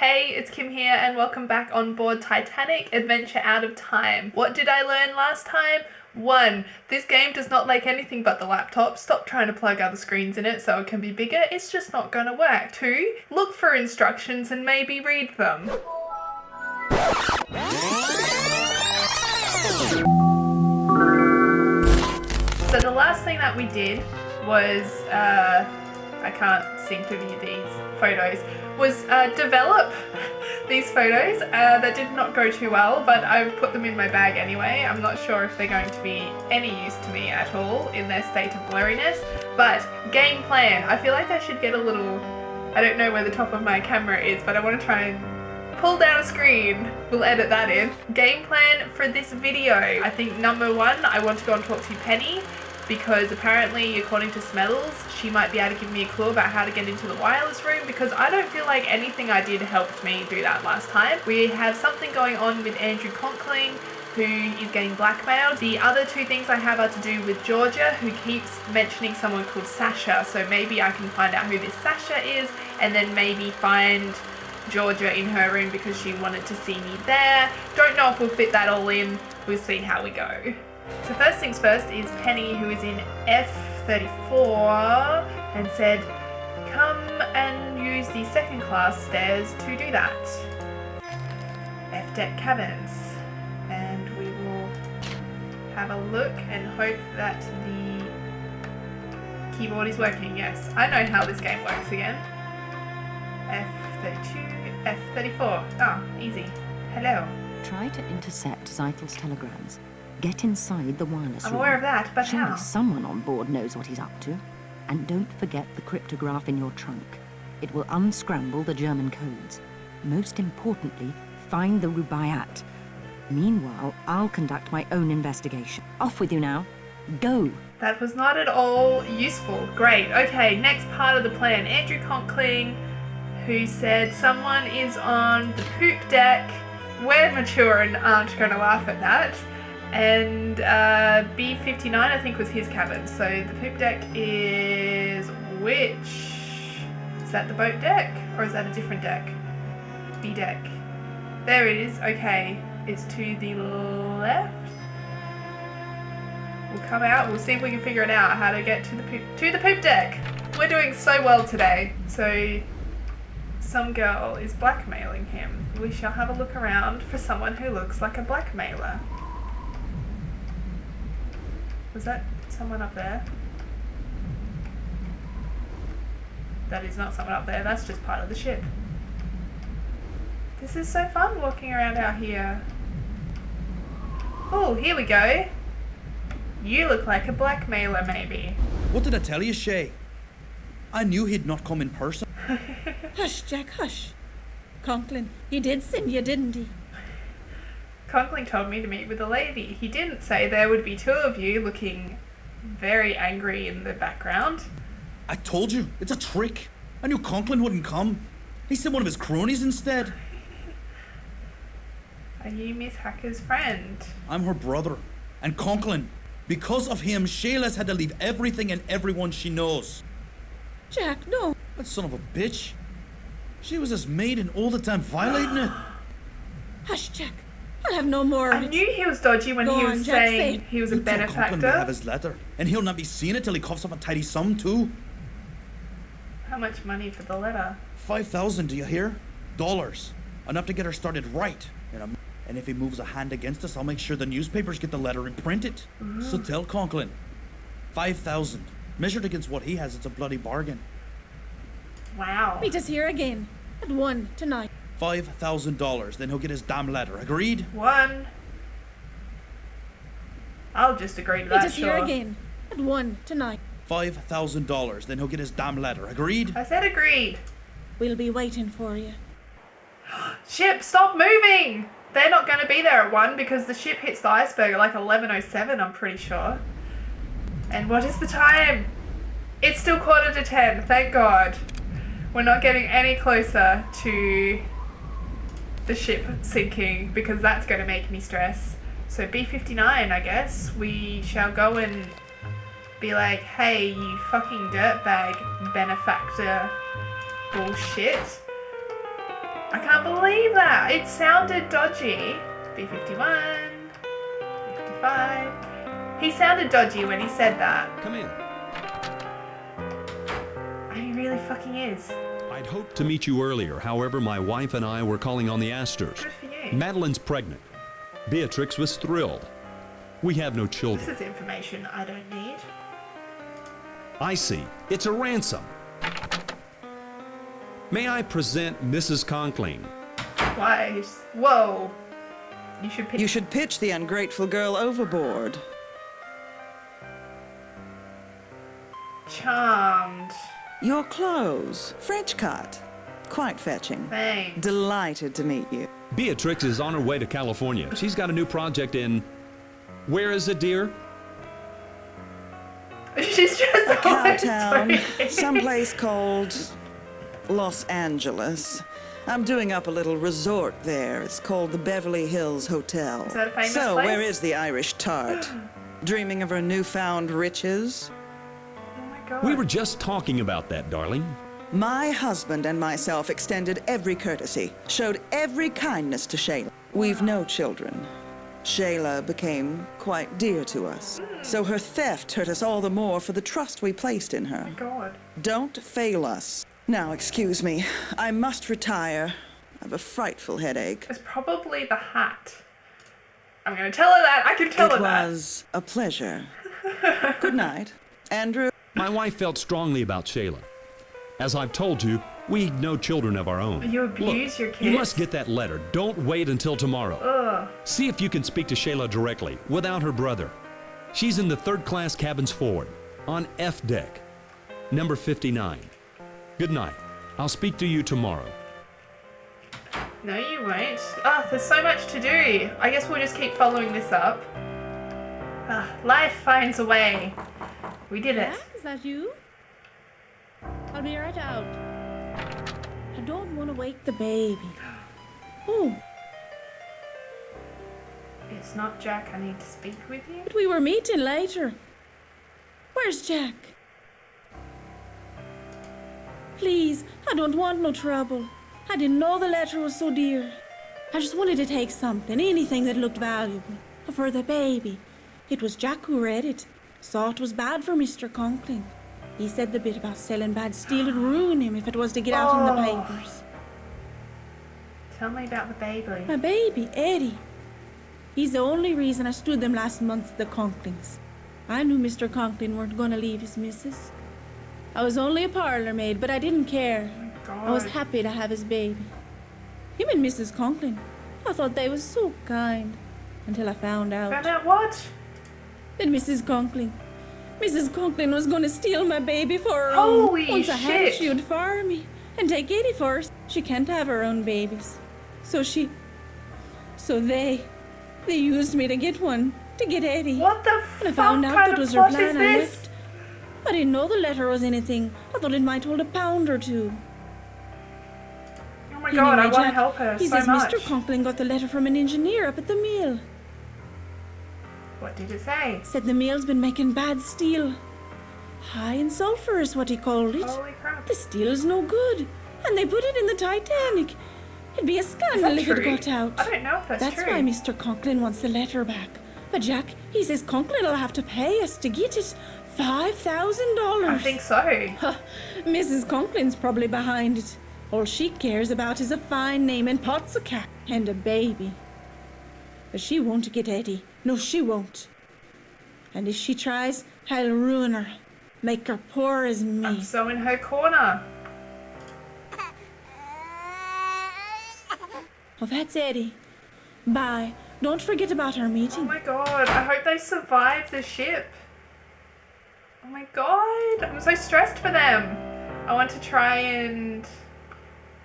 Hey, it's Kim here and welcome back on board Titanic, Adventure Out of Time. What did I learn last time? 1. This game does not like anything but the laptop. Stop trying to plug other screens in it so it can be bigger. It's just not going to work. 2. Look for instructions and maybe read them. So the last thing that we did was, I can't seem to view these photos, was develop these photos. That did not go too well, but I've put them in my bag anyway. I'm not sure if they're going to be any use to me at all in their state of blurriness. But game plan, I feel like I should get a little, I don't know where the top of my camera is, but I want to try and pull down a screen. We'll edit that in. Game plan for this video. I think number 1, I want to go and talk to Penny, because apparently, according to Smells, she might be able to give me a clue about how to get into the wireless room, because I don't feel like anything I did helped me do that last time. We have something going on with Andrew Conkling, who is getting blackmailed. The other 2 things I have are to do with Georgia, who keeps mentioning someone called Sasha, so maybe I can find out who this Sasha is, and then maybe find Georgia in her room because she wanted to see me there. Don't know if we'll fit that all in. We'll see how we go. So first things first is Penny, who is in F34, and said, come and use the 2nd class stairs to do that. F-deck cabins. And we will have a look and hope that the keyboard is working. Yes, I know how this game works again. F32, F34. Ah, easy. Hello. Try to intercept Zeithel's telegrams. Get inside the wireless room. I'm aware of that, but Surely how? someone on board knows what he's up to. And don't forget the cryptograph in your trunk. It will unscramble the German codes. Most importantly, find the Rubaiyat. Meanwhile, I'll conduct my own investigation. Off with you now. Go! That was not at all useful. Great. Okay, next part of the plan. Andrew Conkling, who said someone is on the poop deck. We're mature and aren't going to laugh at that. And B59, I think, was his cabin. So the poop deck is which? Is that the boat deck? Or is that a different deck? Bedeck. There it is. Okay. It's to the left. We'll come out. We'll see if we can figure it out how to get to the poop deck. We're doing so well today. So some girl is blackmailing him. We shall have a look around for someone who looks like a blackmailer. Was that someone up there? That is not someone up there, that's just part of the ship. This is so fun walking around out here. Oh, here we go. You look like a blackmailer, maybe. What did I tell you, Shay? I knew he'd not come in person. Hush, Jack, hush. Conklin, he did send you, didn't he? Conkling told me to meet with a lady. He didn't say there would be 2 of you looking very angry in the background. I told you, it's a trick. I knew Conklin wouldn't come. He sent one of his cronies instead. Are you Miss Hacker's friend? I'm her brother. And Conklin, because of him, Shayla's had to leave everything and everyone she knows. Jack, no. That son of a bitch. She was his maid and all the time violating it. Hush, Jack. I'll have no more of I it. knew he was dodgy when Go he on, was Jack, saying say. he was a You told Conklin to have benefactor. his letter, and he'll not be seeing it till he coughs up a tidy sum too. How much money for the letter? 5,000, do you hear? Dollars. Enough to get her started right. And if he moves a hand against us, I'll make sure the newspapers get the letter and print it. So tell Conklin. 5,000. Measured against what he has, it's a bloody bargain. Wow. Meet us here again. At 1 tonight. $5,000, then he'll get his damn letter. Agreed? 1. I'll just agree to Meet that, us sure. here again. At 1 tonight. $5,000, then he'll get his damn letter. Agreed? I said agreed. We'll be waiting for you. Ship, stop moving! They're not going to be there at 1 because the ship hits the iceberg at like 11:07, I'm pretty sure. And what is the time? It's still 9:45, thank God. We're not getting any closer to the ship sinking because that's going to make me stress. So B59, I guess, we shall go and be like, hey, you fucking dirtbag benefactor bullshit. I can't believe that. It sounded dodgy. B51, 55. He sounded dodgy when he said that. Come in. And he really fucking is. I'd hoped to meet you earlier. However, my wife and I were calling on the Astors. Good for you. Madeline's pregnant. Beatrix was thrilled. We have no This children. is information I don't need. I see. It's a ransom. May I present Mrs. Conkling? Why? Whoa. You should pitch the ungrateful girl overboard. Charmed. Your clothes, French cut. Quite fetching. Thanks. Delighted to meet you. Beatrix is on her way to California. She's got a new project in... Where is it, dear? She's just Cowtown, someplace called Los Angeles. I'm doing up a little resort there. It's called the Beverly Hills Hotel. Is that a famous So, place? where is the Irish tart? Dreaming of her newfound riches? Oh my god. We were just talking about that, darling. My husband and myself extended every courtesy, showed every kindness to Shayla. We've no children. Shayla became quite dear to us. So her theft hurt us all the more for the trust we placed in her. Oh my god. Don't fail us. Now, excuse me. I must retire. I have a frightful headache. It's probably the hat. I'm gonna tell her that. I can tell her It that. was a pleasure. Good night. Andrew? My wife felt strongly about Shayla. As I've told you, we've no children of our own. You abuse Look, your kids. You must get that letter. Don't wait until tomorrow. Ugh. See if you can speak to Shayla directly, without her brother. She's in the third-class cabins forward, on F deck, number 59. Good night. I'll speak to you tomorrow. No, you won't. Ah, there's so much to do. I guess we'll just keep following this up. Life finds a way. We did it. Jack, is that you? I'll be right out. I don't want to wake the baby. Oh, It's not Jack. I need to speak with you. but we were meeting later. Where's Jack? Please, I don't want no trouble. I didn't know the letter was so dear. I just wanted to take something, anything that looked valuable, for the baby. It was Jack who read it. Saw it was bad for Mr. Conkling. He said the bit about selling bad steel would ruin him if it was to get out in the Oh. papers. Tell me about the baby. My baby, Eddie. He's the only reason I stood them last month at the Conklings. I knew Mr. Conkling weren't going to leave his missus. I was only a parlour maid, but I didn't care. God. I was happy to have his baby. Him and Mrs. Conkling. I thought they was so kind. Until I found out Found out what? that Mrs. Conkling was going to steal my baby for her own. Holy Once I had it, shit. she would fire me and take Eddie first. She can't have her own babies. So they used me to get one, to get Eddie. What the When I fuck found out kind that of was her plot is plan, I this? left. I didn't know the letter was anything. I thought it might hold a pound or two. Oh my god, I Anyway, want to Jack, help her he so says much. Mr. Conkling got the letter from an engineer up at the mill. What did it say? Said the mill's been making bad steel. High in sulfur is what he called it. Holy crap. The steel's no good. And they put it in the Titanic. It'd be a Is scandal that if it true? got out. I don't know if that's true. why Mr. Conkling wants the letter back. But Jack, he says Conkling will have to pay us to get it. $5,000. I think so. Mrs. Conkling's probably behind it. All she cares about is a fine name and pots of cat and a baby. But she won't get Eddie. No, she won't. And if she tries, I'll ruin her. Make her poor as me. I'm so in her corner. Well, that's Eddie. Bye. Don't forget about our Oh meeting. my god, I hope they survive the ship. Oh my god, I'm so stressed for them. I want to try and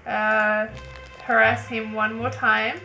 harass him one more time.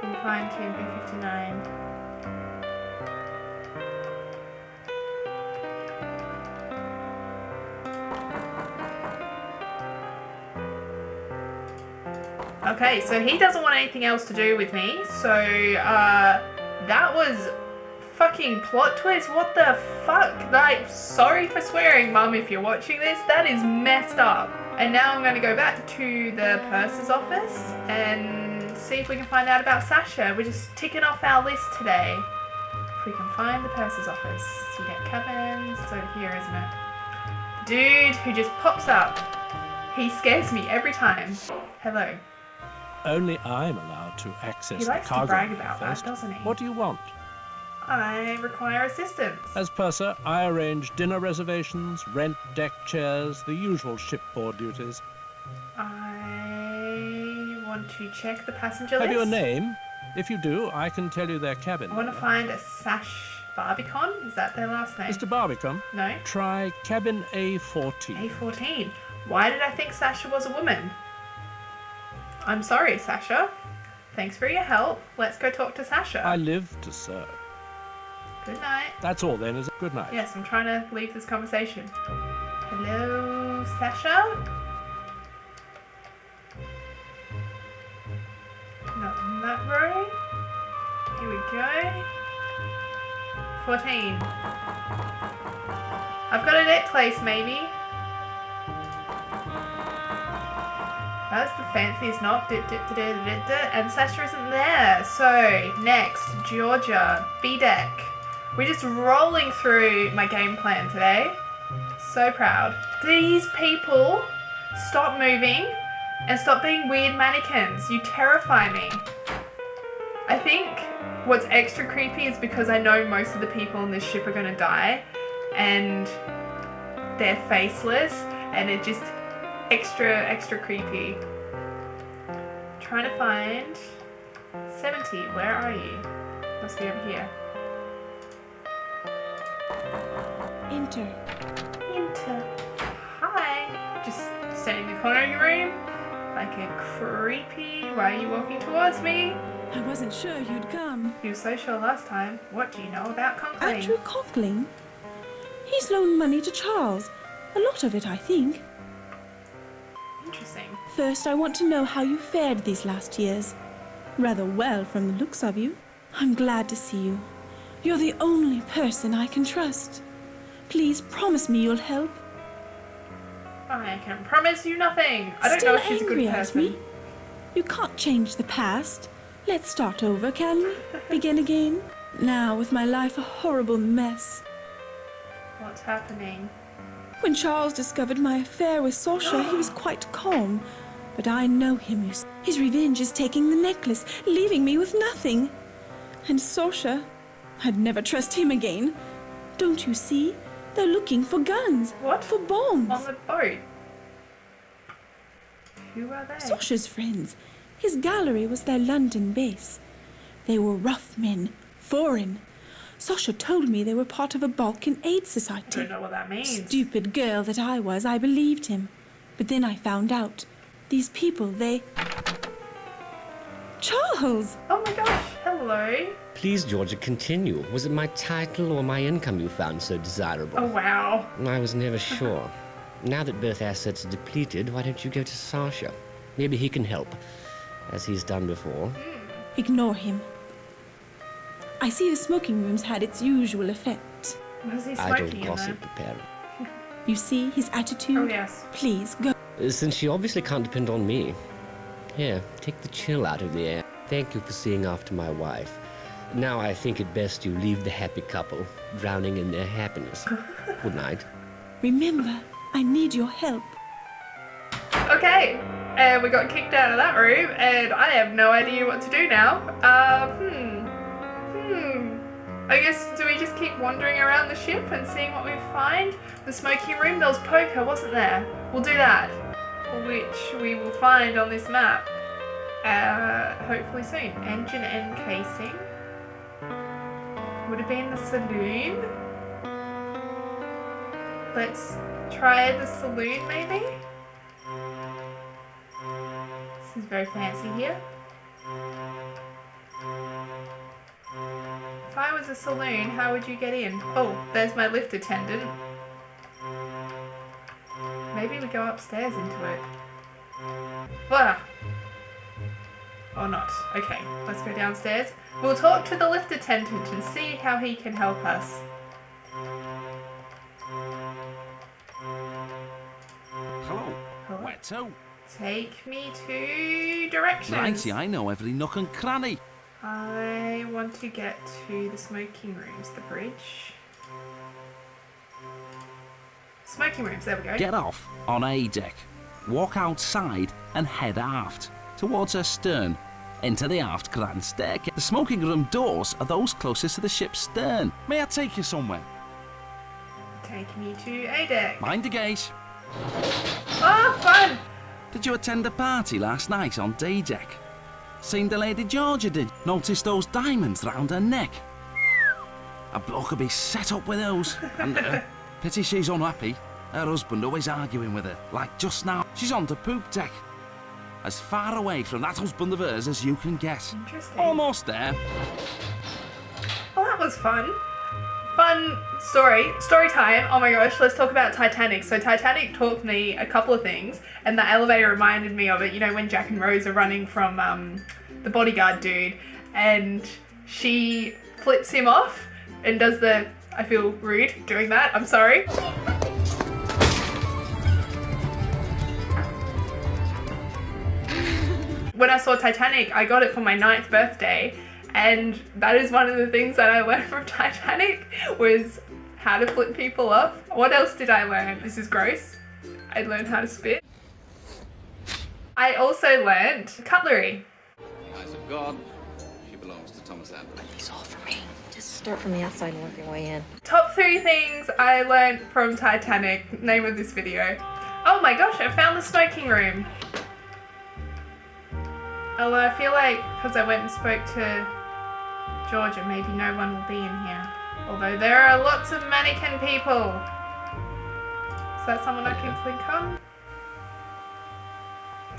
Incline to B59. Okay, so he doesn't want anything else to do with me, so that was fucking plot twist. What the fuck? Like, sorry for swearing, Mum, if you're watching this. That is messed up. And now I'm going to go back to the purser's office and see if we can find out about Sasha. We're just ticking off our list today. If we can find the purser's office. So you get cabins. It's over here, isn't it? The dude who just pops up. He scares me every time. Hello. Only I'm allowed to access He the likes to cargo brag room about first. that, doesn't he? What do you want? I require assistance. As purser, I arrange dinner reservations, rent deck chairs, the usual shipboard duties. I want to check the passenger list. Have you a name? If you do, I can tell you their cabin. I want to find a Sash Barbicon. Is that their last name? Mr. Barbican, No. try cabin A14. A14. Why did I think Sasha was a woman? I'm sorry, Sasha. Thanks for your help. Let's go talk to Sasha. I live to serve. Good night. That's all then, is it? Good night. Yes, I'm trying to leave this conversation. Hello, Sasha? Not in that row. Here we go. 14. I've got a necklace, maybe. That's the fanciest knock. And Sasha isn't there. So, next, Georgia. Bedeck. We're just rolling through my game plan today. So proud. These people stop moving and stop being weird mannequins. You terrify me. I think what's extra creepy is because I know most of the people on this ship are going to die and they're faceless and it just extra creepy. Trying to find 70. Where are you? Must be over here. Enter. Enter. Hi. Just standing in the corner of your room like a creepy. Why are you walking towards me? I wasn't sure you'd come. You were so sure last time. What do you know about Conkling? Andrew Conkling? He's loaned money to Charles. A lot of it, I think. Interesting. First, I want to know how you fared these last years. Rather well from the looks of you. I'm glad to see you. You're the only person I can trust. Please promise me you'll help. I can promise you nothing. I don't Still know if she's a good angry at person. me? You can't change the past. Let's start over, can we? Begin again? Now, with my life a horrible mess. What's happening? When Charles discovered my affair with Sasha, he was quite calm. But I know him, you see. His revenge is taking the necklace, leaving me with nothing. And Sasha, I'd never trust him again. Don't you see? They're looking for guns. What? For bombs. On the boat. Who are they? Sasha's friends. His gallery was their London base. They were rough men, foreign. Sasha told me they were part of a Balkan aid I society. don't know what that means. Stupid girl that I was, I believed him. But then I found out. These people, they... Charles! Oh my gosh. Hello. Please, Georgia, continue. Was it my title or my income you found so desirable? Oh wow. I was never sure. Now that both assets are depleted, why don't you go to Sasha? Maybe he can help, as he's done before. Ignore him. I see the smoking room's had its usual effect. Was he Idle smoking in gossip, there? apparent. You see his attitude? Oh yes. Please, go. Since you obviously can't depend on me. Here, take the chill out of the air. Thank you for seeing after my wife. Now I think it best you leave the happy couple, drowning in their happiness. Good night. Remember, I need your help. Okay. And we got kicked out of that room, and I have no idea what to do now. I guess, do we just keep wandering around the ship and seeing what we find? The smoking room, there was poker, wasn't there? We'll do that. Which we will find on this map. Hopefully soon. Engine end casing. Would have been the saloon. Let's try the saloon, maybe? This is very fancy here. If I was a saloon, how would you get in? Oh, there's my lift attendant. Maybe we go upstairs into it. Ah. Or not. Okay, let's go downstairs. We'll talk to the lift attendant and see how he can help us. Hello. Hello. What? to? Take me to directions. Righty, I know every nook and cranny. I want to get to the smoking rooms, the bridge. Smoking rooms, there we go. Get off on A deck. Walk outside and head aft, towards her stern. Enter the aft grand staircase. The smoking room doors are those closest to the ship's stern. May I take you somewhere? Take me to A deck. Mind the gate. Oh, fun! Did you attend a party last night on day deck? Seen the Lady Georgia did? Noticed those diamonds round her neck? A bloke could be set up with those. And pity she's unhappy. Her husband always arguing with her. Like just now, she's on the poop deck. As far away from that husband of hers as you can get. Interesting. Almost there. Oh, that was fun. Fun story. Story time. Oh my gosh, let's talk about Titanic. So Titanic taught me a couple of things, and the elevator reminded me of it. You know, when Jack and Rose are running from the bodyguard dude, and she flips him off and does the, I feel rude doing that, I'm sorry. When I saw Titanic, I got it for my 9th birthday, and that is one of the things that I learned from Titanic, was how to flip people off. What else did I learn? This is gross. I learned how to spit. I also learned cutlery. Eyes of God, she belongs to Thomas Adler. It's all for me. Just start from the outside and work your way in. Top 3 things I learned from Titanic. Name of this video. Oh my gosh, I found the smoking room. Although I feel like, because I went and spoke to Georgia, maybe no one will be in here. Although there are lots of mannequin people. Is that someone I can click on?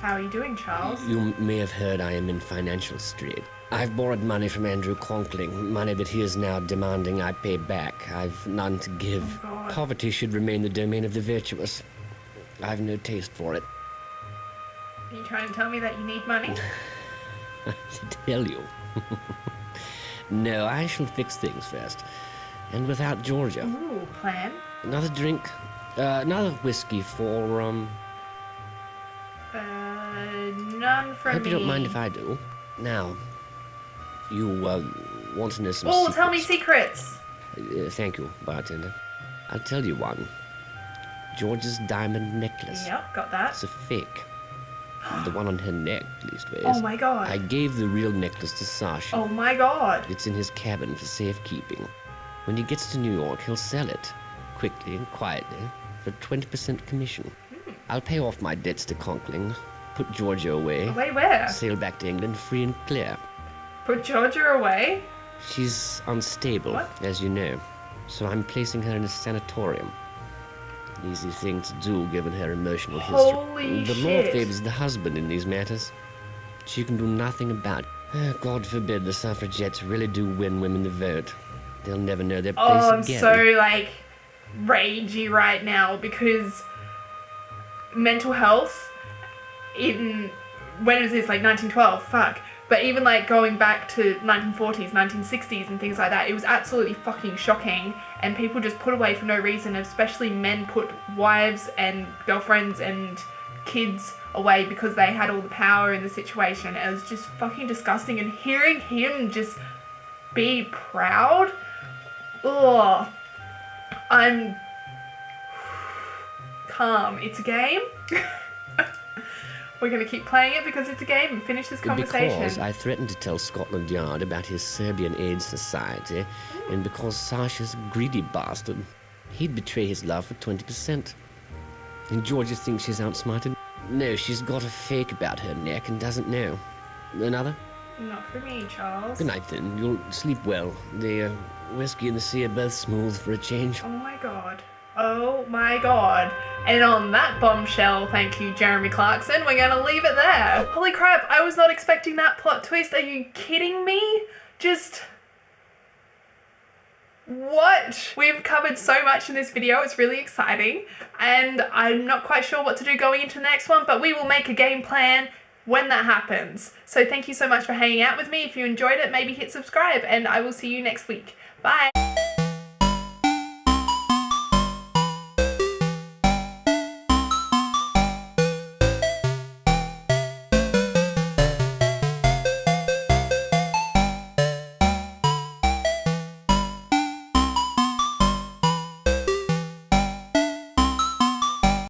How are you doing, Charles? You may have heard I am in financial strait. I've borrowed money from Andrew Conkling, money that he is now demanding I pay back. I've none to give. Oh, God. Poverty should remain the domain of the virtuous. I've no taste for it. Are you trying to tell me that you need money? To tell you. No, I shall fix things first. And without Georgia. Ooh, plan. Another drink. Another whiskey for, None from me. Hope you don't mind if I do. Now, you, want to know some Oh, secrets? tell me secrets. Thank you, bartender. I'll tell you one. George's diamond necklace. Yep, got that. It's a fake. The one on her neck, leastways. Oh my God. I gave the real necklace to Sasha. Oh my God. It's in his cabin for safekeeping. When he gets to New York, he'll sell it, quickly and quietly, for 20% commission. I'll pay off my debts to Conkling, put Georgia away. Away where? Sail back to England free and clear. Put Georgia away? She's unstable, as you know, so I'm placing her in a sanatorium. An easy thing to do, given her emotional history. Holy the shit. law favors the husband in these matters. She can do nothing about it. God forbid the suffragettes really do win women the vote. They'll never know their place Oh, I'm again. so, like, ragey right now because mental health in, when is this, like 1912? Fuck. But even, like, going back to 1940s, 1960s and things like that, it was absolutely fucking shocking, and people just put away for no reason, especially men put wives and girlfriends and kids away because they had all the power in the situation. It was just fucking disgusting, and hearing him just be proud, ugh, I'm calm. It's a game. We're going to keep playing it because it's a game and finish this conversation. Because I threatened to tell Scotland Yard about his Serbian Aid Society, and because Sasha's a greedy bastard, he'd betray his love for 20%. And Georgia thinks she's outsmarted. No, she's got a fake about her neck and doesn't know. Another? Not for me, Charles. Good night, then. You'll sleep well. The whiskey and the sea are both smooth for a change. Oh my God. Oh my God. And on that bombshell, thank you, Jeremy Clarkson, we're gonna leave it there. Holy crap, I was not expecting that plot twist. Are you kidding me? Just... what? We've covered so much in this video, it's really exciting, and I'm not quite sure what to do going into the next one, but we will make a game plan when that happens. So thank you so much for hanging out with me. If you enjoyed it, maybe hit subscribe, and I will see you next week. Bye!